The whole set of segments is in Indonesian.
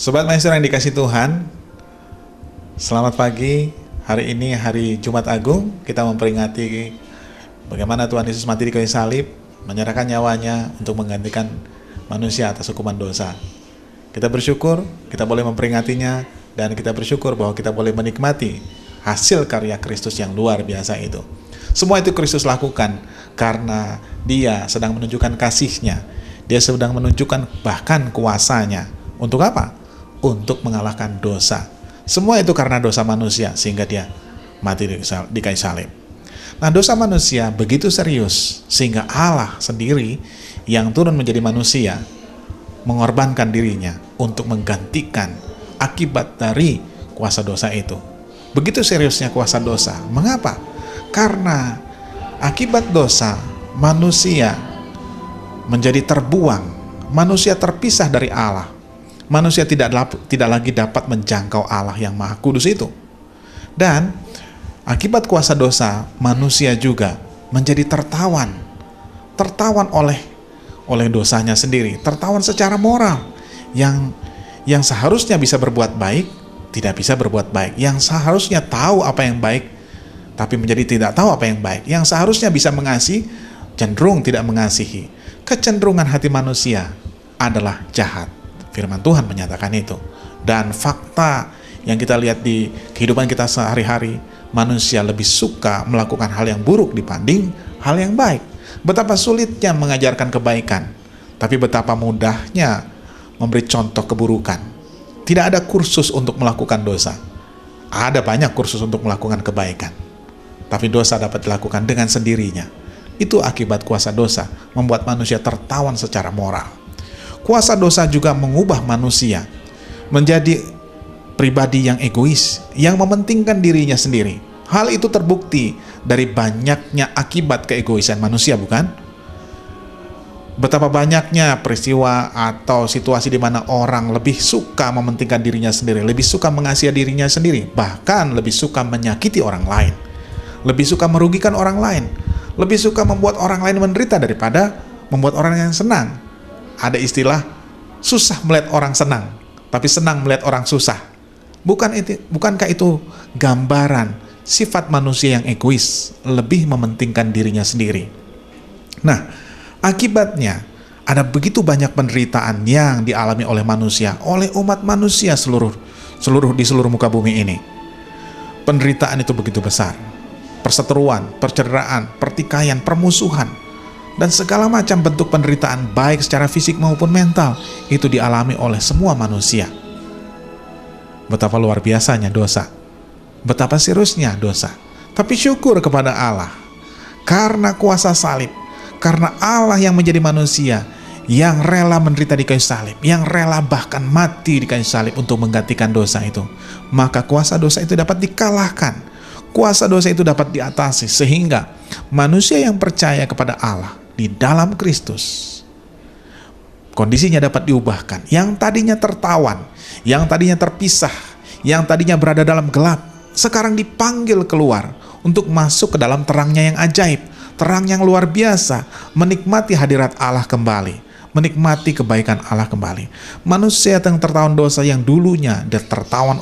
Sobat Maestro yang dikasih Tuhan, selamat pagi. Hari ini hari Jumat Agung, kita memperingati bagaimana Tuhan Yesus mati di kayu salib, menyerahkan nyawanya untuk menggantikan manusia atas hukuman dosa. Kita bersyukur, kita boleh memperingatinya, dan kita bersyukur bahwa kita boleh menikmati hasil karya Kristus yang luar biasa itu. Semua itu Kristus lakukan karena Dia sedang menunjukkan kasih-Nya. Dia sedang menunjukkan bahkan kuasanya. Untuk apa? Untuk mengalahkan dosa. Semua itu karena dosa manusia, sehingga Dia mati di kayu salib. Nah, dosa manusia begitu serius, sehingga Allah sendiri yang turun menjadi manusia, mengorbankan dirinya untuk menggantikan akibat dari kuasa dosa itu. Begitu seriusnya kuasa dosa. Mengapa? Karena akibat dosa, manusia menjadi terbuang, manusia terpisah dari Allah. Manusia tidak lagi dapat menjangkau Allah yang Maha Kudus itu. Dan akibat kuasa dosa, manusia juga menjadi tertawan oleh dosanya sendiri, tertawan secara moral. Yang seharusnya bisa berbuat baik, tidak bisa berbuat baik. Yang seharusnya tahu apa yang baik, tapi menjadi tidak tahu apa yang baik. Yang seharusnya bisa mengasihi, cenderung tidak mengasihi. Kecenderungan hati manusia adalah jahat. Firman Tuhan menyatakan itu. Dan fakta yang kita lihat di kehidupan kita sehari-hari, manusia lebih suka melakukan hal yang buruk dibanding hal yang baik. Betapa sulitnya mengajarkan kebaikan, tapi betapa mudahnya memberi contoh keburukan. Tidak ada kursus untuk melakukan dosa. Ada banyak kursus untuk melakukan kebaikan, tapi dosa dapat dilakukan dengan sendirinya. Itu akibat kuasa dosa, membuat manusia tertawan secara moral. Kuasa dosa juga mengubah manusia menjadi pribadi yang egois, yang mementingkan dirinya sendiri. Hal itu terbukti dari banyaknya akibat keegoisan manusia, bukan? Betapa banyaknya peristiwa atau situasi di mana orang lebih suka mementingkan dirinya sendiri, lebih suka mengasihi dirinya sendiri, bahkan lebih suka menyakiti orang lain, lebih suka merugikan orang lain, lebih suka membuat orang lain menderita daripada membuat orang yang senang. Ada istilah, susah melihat orang senang, tapi senang melihat orang susah. Bukankah itu gambaran sifat manusia yang egois, lebih mementingkan dirinya sendiri? Nah, akibatnya ada begitu banyak penderitaan yang dialami oleh manusia, oleh umat manusia di seluruh muka bumi ini. Penderitaan itu begitu besar. Perseteruan, perceraian, pertikaian, permusuhan, dan segala macam bentuk penderitaan baik secara fisik maupun mental itu dialami oleh semua manusia. Betapa luar biasanya dosa, betapa seriusnya dosa. Tapi syukur kepada Allah karena kuasa salib, karena Allah yang menjadi manusia, yang rela menderita di kayu salib, yang rela bahkan mati di kayu salib untuk menggantikan dosa itu. Maka kuasa dosa itu dapat dikalahkan, kuasa dosa itu dapat diatasi, sehingga manusia yang percaya kepada Allah di dalam Kristus, kondisinya dapat diubahkan. Yang tadinya tertawan, yang tadinya terpisah, yang tadinya berada dalam gelap, sekarang dipanggil keluar untuk masuk ke dalam terangnya yang ajaib, terang yang luar biasa, menikmati hadirat Allah kembali, menikmati kebaikan Allah kembali. Manusia yang tertawan dosa, yang dulunya tertawan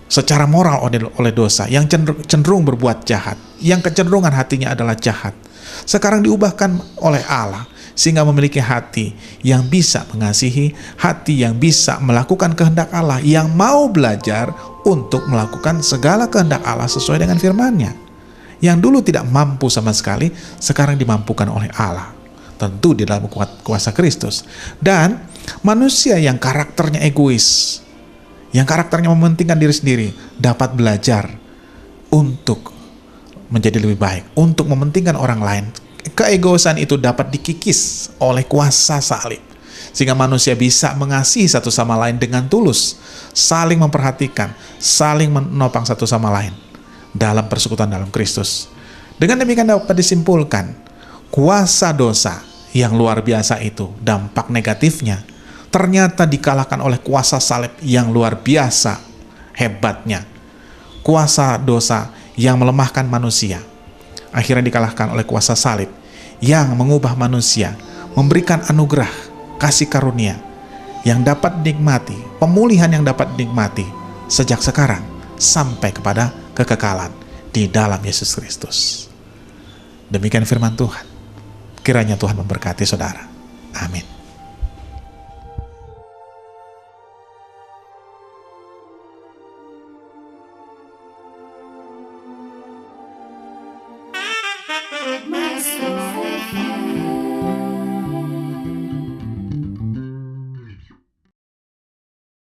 secara moral oleh dosa, yang cenderung berbuat jahat, yang kecenderungan hatinya adalah jahat, sekarang diubahkan oleh Allah sehingga memiliki hati yang bisa mengasihi, hati yang bisa melakukan kehendak Allah, yang mau belajar untuk melakukan segala kehendak Allah sesuai dengan firman-Nya. Yang dulu tidak mampu sama sekali, sekarang dimampukan oleh Allah, tentu di dalam kuasa Kristus. Dan manusia yang karakternya egois, yang karakternya mementingkan diri sendiri, dapat belajar untuk menjadi lebih baik, untuk mementingkan orang lain. Keegoisan itu dapat dikikis oleh kuasa salib, sehingga manusia bisa mengasihi satu sama lain dengan tulus, saling memperhatikan, saling menopang satu sama lain dalam persekutuan dalam Kristus. Dengan demikian dapat disimpulkan, kuasa dosa yang luar biasa itu, dampak negatifnya ternyata dikalahkan oleh kuasa salib yang luar biasa hebatnya. Kuasa dosa yang melemahkan manusia akhirnya dikalahkan oleh kuasa salib yang mengubah manusia, memberikan anugerah, kasih karunia yang dapat dinikmati, pemulihan yang dapat dinikmati sejak sekarang sampai kepada kekekalan di dalam Yesus Kristus. Demikian firman Tuhan. Kiranya Tuhan memberkati saudara. Amin.